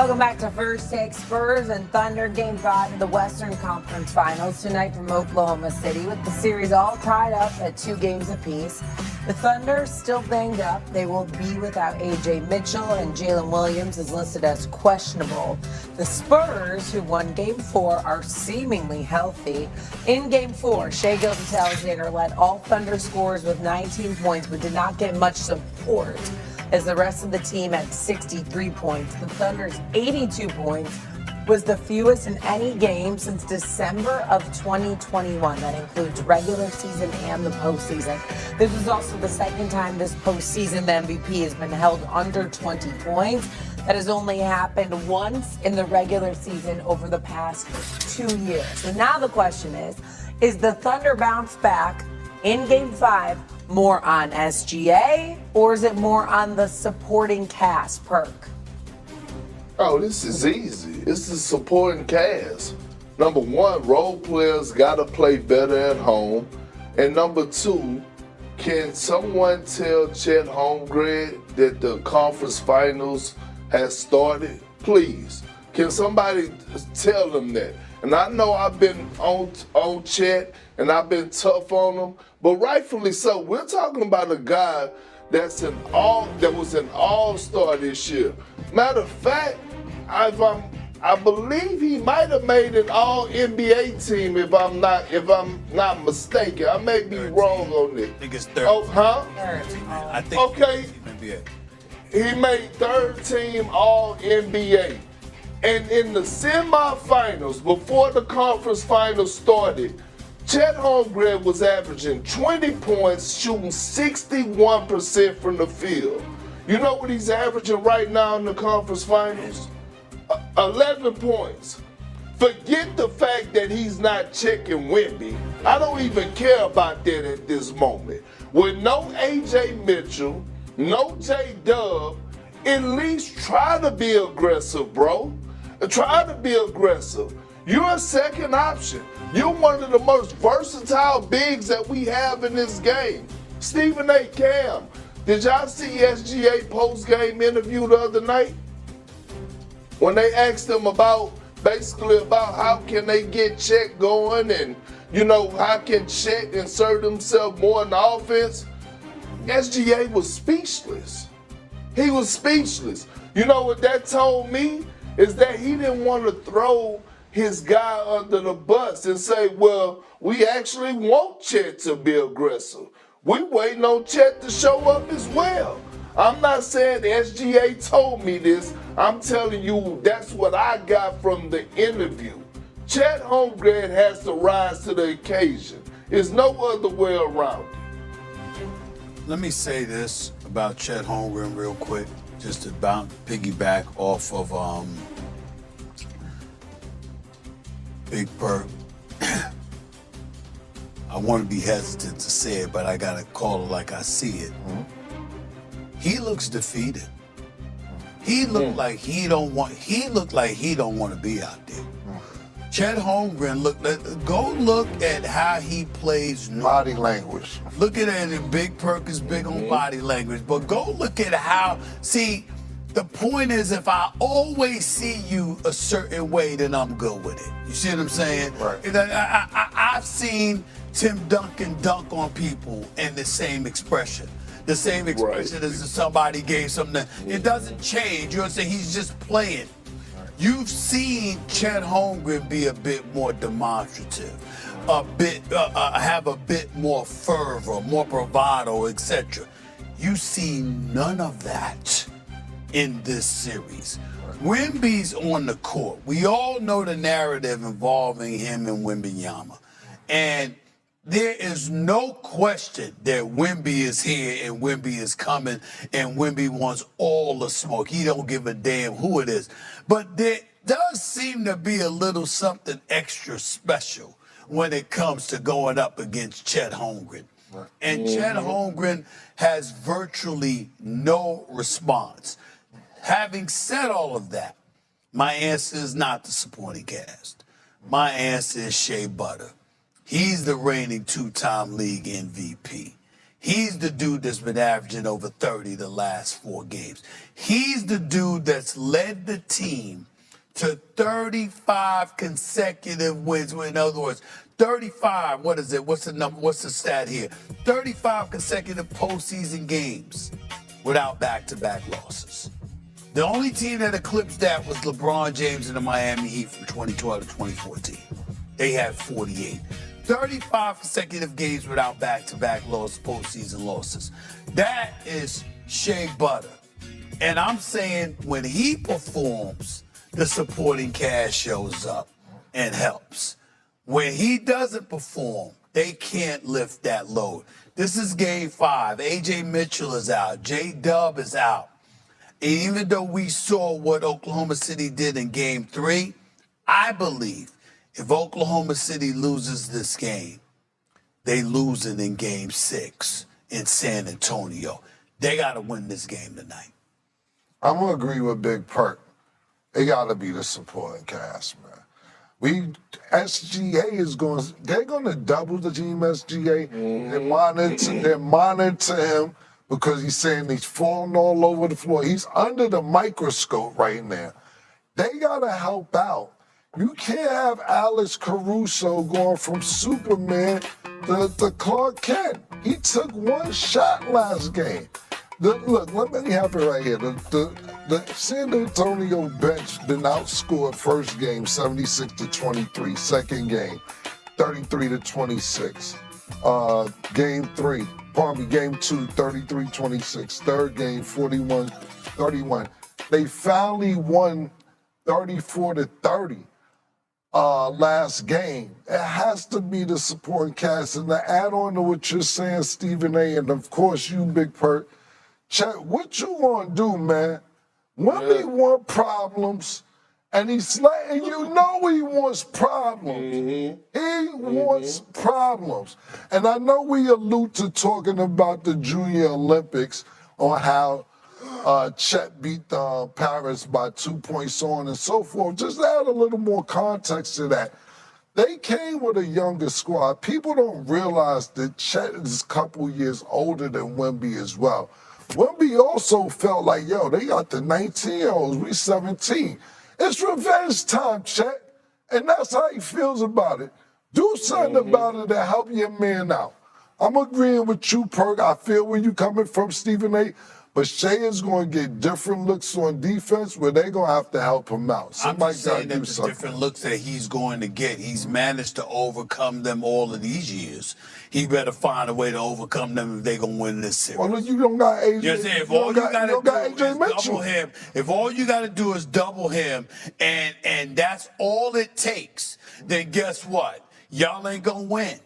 Welcome back to First Take. Spurs and Thunder Game 5 of the Western Conference Finals tonight from Oklahoma City, with the series all tied up at 2 games apiece. The Thunder still banged up. They will be without A.J. Mitchell, and Jalen Williams is listed as questionable. The Spurs, who won Game 4, are seemingly healthy. In Game 4, Shai Gilgeous-Alexander led all Thunder scorers with 19 points, but did not get much support, as the rest of the team had 63 points. The Thunder's 82 points was the fewest in any game since December of 2021. That includes regular season and the postseason. This was also the second time this postseason the MVP has been held under 20 points. That has only happened once in the regular season over the past 2 years. So now the question is the Thunder bounce back in Game 5 more on SGA, or is it more on the supporting cast, Perk? Oh, this is easy. It's the supporting cast. Number one, role players got to play better at home. And number two, can someone tell Chet Holmgren that the conference finals has started? Please. Can somebody tell them that? And I know I've been on Chet and I've been tough on him, but rightfully so. We're talking about a guy that was an all-star this year. Matter of fact, I believe he might have made an all-NBA team if I'm not mistaken. I may be wrong on it. I think it's third. Oh, huh? I think Okay. NBA. He made third team all-NBA. And in the semifinals, before the conference finals started, Chet Holmgren was averaging 20 points, shooting 61% from the field. You know what he's averaging right now in the conference finals? 11 points. Forget the fact that he's not checking Wemby. I don't even care about that at this moment. With no A.J. Mitchell, no J-Dub, at least try to be aggressive, bro. Try to be aggressive. You're a second option. You're one of the most versatile bigs that we have in this game. Stephen A. Cam, did y'all see SGA post-game interview the other night? When they asked him about how can they get Chet going and, how can Chet insert himself more in the offense? SGA was speechless. He was speechless. You know what that told me? Is that he didn't want to throw his guy under the bus and say, well, we actually want Chet to be aggressive. We waiting on Chet to show up as well. I'm not saying SGA told me this. I'm telling you that's what I got from the interview. Chet Holmgren has to rise to the occasion. There's no other way around it. Let me say this about Chet Holmgren real quick, just to piggyback off of Big Perk. I want to be hesitant to say it, but I gotta call it like I see it. Mm-hmm. He looks defeated. He looked like he don't want to be out there. Chet Holmgren, go look at how he plays. Body language. Look at it, and Big Perk is big on body language, but go look at the point is, if I always see you a certain way, then I'm good with it. You see what I'm saying? Right. I've seen Tim Duncan dunk on people in the same expression. The same expression as if somebody gave something. It doesn't change. You know what I'm saying? He's just playing. You've seen Chet Holmgren be a bit more demonstrative, have a bit more fervor, more bravado, etc. You see none of that in this series. Wemby's on the court. We all know the narrative involving him and Wembanyama. And there is no question that Wemby is here and Wemby is coming and Wemby wants all the smoke. He don't give a damn who it is. But there does seem to be a little something extra special when it comes to going up against Chet Holmgren. And Chet Holmgren has virtually no response. Having said all of that, my answer is not the supporting cast. My answer is Shea Butter. He's the reigning two-time league MVP. He's the dude that's been averaging over 30 the last 4 games. He's the dude that's led the team to 35 consecutive wins. In other words, 35, what is it? What's the number? What's the stat here? 35 consecutive postseason games without back-to-back losses. The only team that eclipsed that was LeBron James and the Miami Heat from 2012 to 2014. They had 48. 35 consecutive games without back-to-back postseason losses. That is shea butter. And I'm saying when he performs, the supporting cast shows up and helps. When he doesn't perform, they can't lift that load. This is game 5. A.J. Mitchell is out. J-Dub is out. And even though we saw what Oklahoma City did in game 3, I believe if Oklahoma City loses this game, they lose it in game 6 in San Antonio. They got to win this game tonight. I'm going to agree with Big Perk. They got to be the supporting cast, man. SGA is they're going to double the team SGA. They're monitoring him because he's saying he's falling all over the floor. He's under the microscope right now. They got to help out. You can't have Alex Caruso going from Superman to Clark Kent. He took 1 shot last game. Look, let me have it right here. The San Antonio bench been outscored first game 76-23. Second game 33-26. Game 3, game 2 33-26. Third game 41-31. They finally won 34-30. Last game. It has to be the supporting cast. And to add on to what you're saying, Stephen A., and of course you, Big Perk, Chet, what you want to do, man? Wemby want problems, and he's letting you know he wants problems. He wants problems. And I know we allude to talking about the Junior Olympics on how Chet beat Paris by 2 points, so on and so forth. Just add a little more context to that. They came with a younger squad. People don't realize that Chet is a couple years older than Wemby as well. Wemby also felt like, yo, they got the 19-year-olds, we 17. It's revenge time, Chet. And that's how he feels about it. Do something about it to help your man out. I'm agreeing with you, Perk. I feel where you coming from, Stephen A. But Shea is going to get different looks on defense where they're going to have to help him out. Somebody got to do something. Different looks that he's going to get. He's managed to overcome them all of these years. He better find a way to overcome them if they're going to win this series. Well, look, you don't got AJ. You're saying if all you got to do is double him, if all you got to do is double him, and that's all it takes, then guess what? Y'all ain't going to win.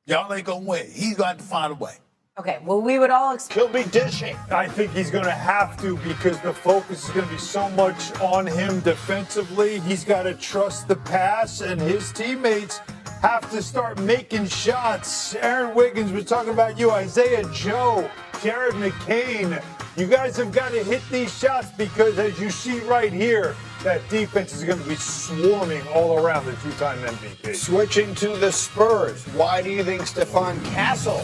Y'all ain't going to win. He's going to find a way. Okay, well, we would all expect. He'll be dishing. I think he's going to have to because the focus is going to be so much on him defensively. He's got to trust the pass, and his teammates have to start making shots. Aaron Wiggins was talking about you, Isaiah Joe, Jared McCain. You guys have got to hit these shots because, as you see right here, that defense is going to be swarming all around the two-time MVP. Switching to the Spurs, why do you think Stephon Castle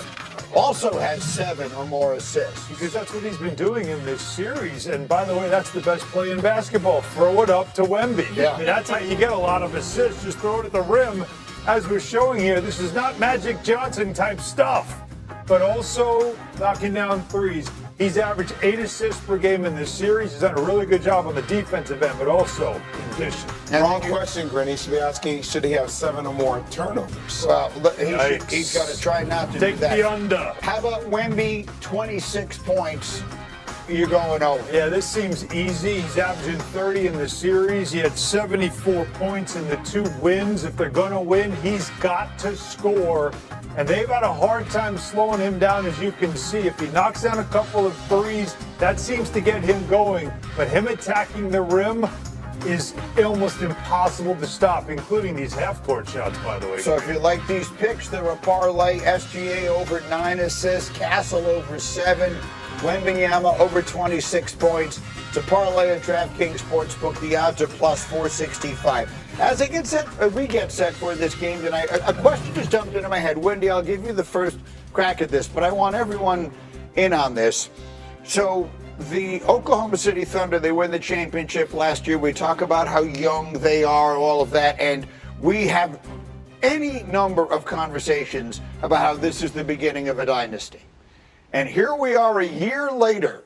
also has 7 or more assists? Because that's what he's been doing in this series. And by the way, that's the best play in basketball. Throw it up to Wemby. Yeah. I mean, that's how you get a lot of assists. Just throw it at the rim. As we're showing here, this is not Magic Johnson type stuff, but also knocking down threes. He's averaged 8 assists per game in this series. He's done a really good job on the defensive end, but also in addition. Wrong question, Grin. He should be asking, should he have 7 or more turnovers? Well, he's got to try not to Take do that. the under. How about Wemby, 26 points? You're going over. Yeah, this seems easy. He's averaging 30 in the series. He had 74 points in the 2 wins. If they're going to win, he's got to score. And they've had a hard time slowing him down, as you can see. If he knocks down a couple of threes, that seems to get him going. But him attacking the rim is almost impossible to stop, including these half-court shots, by the way. So if you like these picks, they're a parlay. SGA over 9 assists, Castle over 7, Wembanyama over 26 points. It's a parlay at DraftKings Sportsbook. The odds are plus 465. As we get set for this game tonight, a question just jumped into my head. Wendy, I'll give you the first crack at this, but I want everyone in on this. So the Oklahoma City Thunder, they win the championship last year. We talk about how young they are, all of that, and we have any number of conversations about how this is the beginning of a dynasty. And here we are a year later,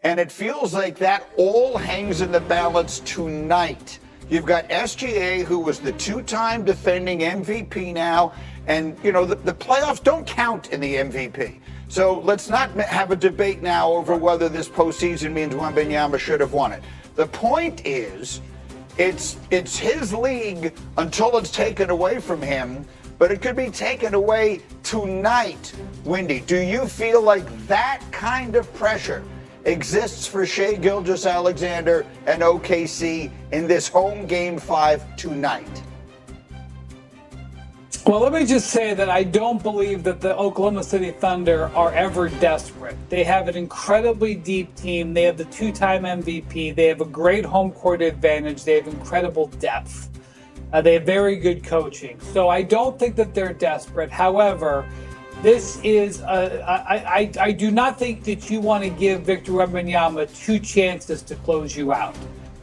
and it feels like that all hangs in the balance tonight. You've got SGA, who was the two-time defending MVP now, and, you know, the playoffs don't count in the MVP. So let's not have a debate now over whether this postseason means Wembanyama should have won it. The point is, it's his league until it's taken away from him, but it could be taken away tonight. Windy, do you feel like that kind of pressure exists for Shai Gilgeous-Alexander and OKC in this home Game 5 tonight? Well, let me just say that I don't believe that the Oklahoma City Thunder are ever desperate. They have an incredibly deep team. They have the two-time MVP. They have a great home court advantage. They have incredible depth. They have very good coaching. So I don't think that they're desperate. However, this is, I do not think that you want to give Victor Wembanyama two chances to close you out.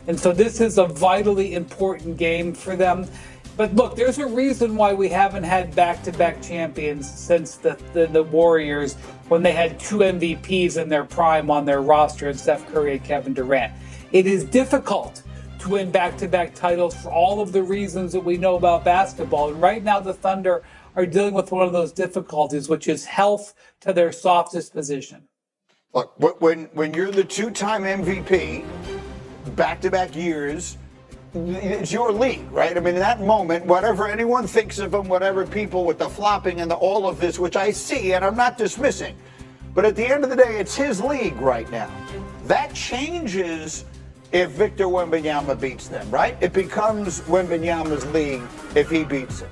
And so this is a vitally important game for them. But look, there's a reason why we haven't had back-to-back champions since the Warriors, when they had two MVPs in their prime on their roster, and Steph Curry and Kevin Durant. It is difficult to win back-to-back titles for all of the reasons that we know about basketball. And right now the Thunder are dealing with one of those difficulties, which is health to their softest position. Look, when you're the two-time MVP, back-to-back years, it's your league, right? I mean, in that moment, whatever anyone thinks of him, whatever people with the flopping and all of this, which I see and I'm not dismissing, but at the end of the day, it's his league right now. That changes if Victor Wembanyama beats them, right? It becomes Wembanyama's league if he beats them.